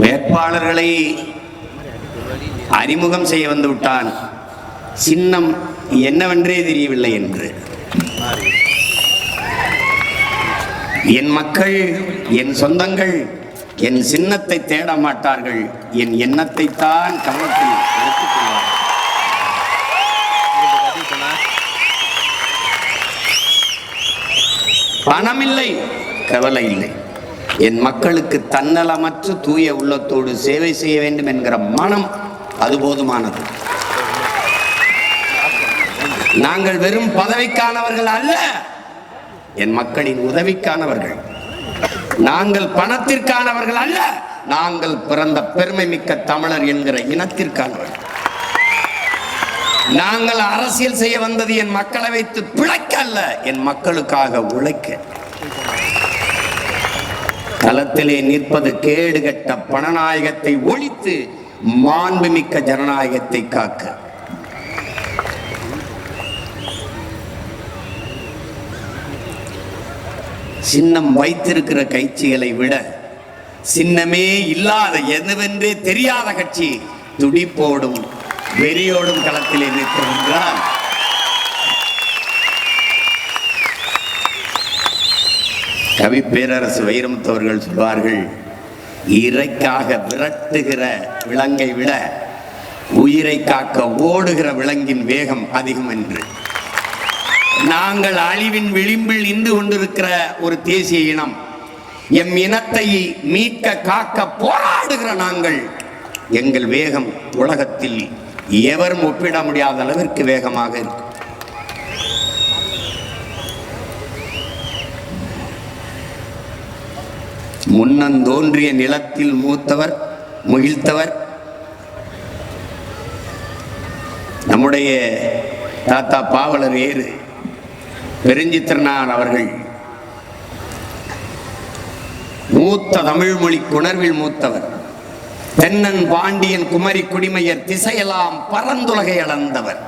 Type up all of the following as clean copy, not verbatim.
வேட்பாளர்களை அறிமுகம் செய்ய வந்து விட்டான். சின்னம் என்னவென்றே தெரியவில்லை என்று. என் மக்கள், என் சொந்தங்கள் என் சின்னத்தை தேட மாட்டார்கள், என் எண்ணத்தை தான் கவனத்தில் எடுத்துக்கொள்வார்கள். பணமில்லை, கவலை இல்லை. என் மக்களுக்கு தன்னலமற்று தூய உள்ளத்தோடு சேவை செய்ய வேண்டும் என்கிற மனம் அது போதுமானது. நாங்கள் வெறும் பதவிக்கானவர்கள் அல்ல, என் மக்களின் உதவிக்கானவர்கள். நாங்கள் பணத்திற்கானவர்கள் அல்ல, நாங்கள் பிறந்த பெருமை மிக்க தமிழர் என்கிற இனத்திற்கானவர்கள். நாங்கள் அரசியல் செய்ய வந்தது என் மக்களை வைத்து பிழைக்க அல்ல, என் மக்களுக்காக உழைக்க. களத்திலே நிற்பது கேடுகட்ட பணநாயகத்தை ஒழித்து மாண்புமிக்க ஜனநாயகத்தை காக்க. சின்னம் வைத்திருக்கிற கட்சிகளை விட சின்னமே இல்லாத எதுவென்றே தெரியாத கட்சி துடிப்போடும் வெறியோடும் களத்திலே நிற்கிறார். கவி பேரரசு வைரமுத்தவர்கள் சொல்வார்கள், இறைக்காக விரட்டுகிற விலங்கை விட உயிரை காக்க ஓடுகிற விலங்கின் வேகம் அதிகம் என்று. நாங்கள் அழிவின் விளிம்பில் நின்று கொண்டிருக்கிற ஒரு தேசிய இனம். எம் இனத்தை மீட்க காக்க போராடுகிற நாங்கள், எங்கள் வேகம் உலகத்தில் எவரும் ஒப்பிட முடியாத அளவிற்கு வேகமாக இருக்கு. முன்னந்தோன்றிய நிலத்தில் மூத்தவர் முகிழ்த்தவர் நம்முடைய தாத்தா பாவலர் ஏறு பெருஞ்சித்திரனார் அவர்கள். மூத்த தமிழ் மொழி குணர்வில் மூத்தவர். தென்னன் பாண்டியன் குமரி குடிமையர் திசையெல்லாம் பரந்துலகை அளந்தவர்.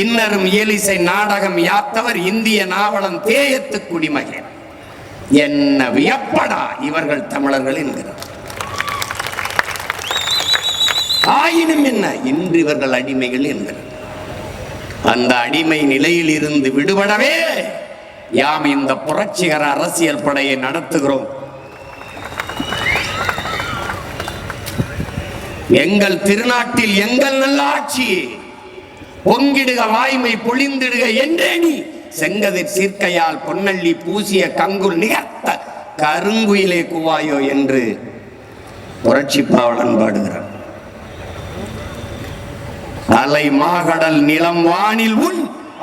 இன்னரும் இயலிசை நாடகம் யாத்தவர் இந்திய நாவலம் தேயத்து குடிமகன். என்ன வியப்படா இவர்கள் தமிழர்கள் என்கிறார். ஆயினும் என்ன, இன்று இவர்கள் அடிமைகள் என்கிறார். அந்த அடிமை நிலையில் இருந்து விடுபடவே யாம் இந்த புரட்சிகர அரசியல் படையை நடத்துகிறோம். எங்கள் திருநாட்டில் எங்கள் நல்ல ஆட்சி பொங்கிடுக வாய்மை பொழிந்திடுக என்றே நீ செங்கதிர் சீர்க்கையால் பொன்னள்ளி பூசிய கங்குல் நிகர்த்த கருங்குயிலே குவாயோ என்று புரட்சி பாவலன் பாடுகிறார். அலை மாகடல் நிலம் வானில் உன்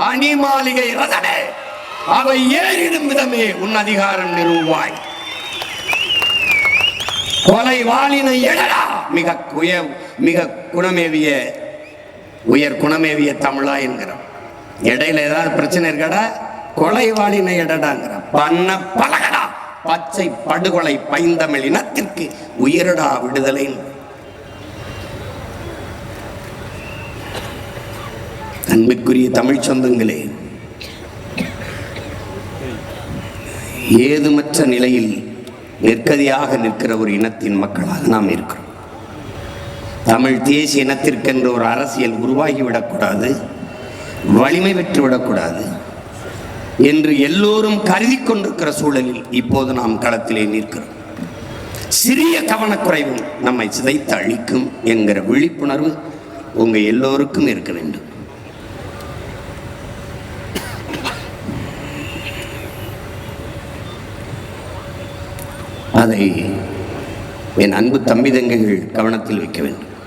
அணி மாளிகை ரதமே, அவை ஏறிடும் விதமே உன் அதிகாரம் நிறுவாய். கொலை வாளினை எடடா மிக குணமேவிய உயர் குணமேவிய தமிழா என்கிறார். இடையில ஏதாவது பிரச்சனை இருக்கடா, கொலை வாளினை எடடாங்கிற. பண்ண பழகடா பச்சை படுகொலை பைந்தமிழ் இனத்திற்கு உயிரடா விடுதலை. அன்பிற்குரிய தமிழ் சொந்தங்களே, ஏதுமற்ற நிலையில் நெற்கதியாக நிற்கிற ஒரு இனத்தின் மக்களாக நாம் இருக்கிறோம். தமிழ் தேசிய இனத்திற்கென்று ஒரு அரசியல் உருவாகிவிடக்கூடாது, வலிமை பெற்றுவிடக்கூடாது என்று எல்லோரும் கருதி கொண்டிருக்கிற சூழலில் இப்போது நாம் களத்திலே நிற்கிறோம். சிறிய கவனக்குறைவும் நம்மை சிதைத்து அழிக்கும் என்கிற விழிப்புணர்வு உங்க எல்லோருக்கும் இருக்க வேண்டும். அதை என் அன்பு தம்பி தங்கைகள் கவனத்தில் வைக்க வேண்டும்.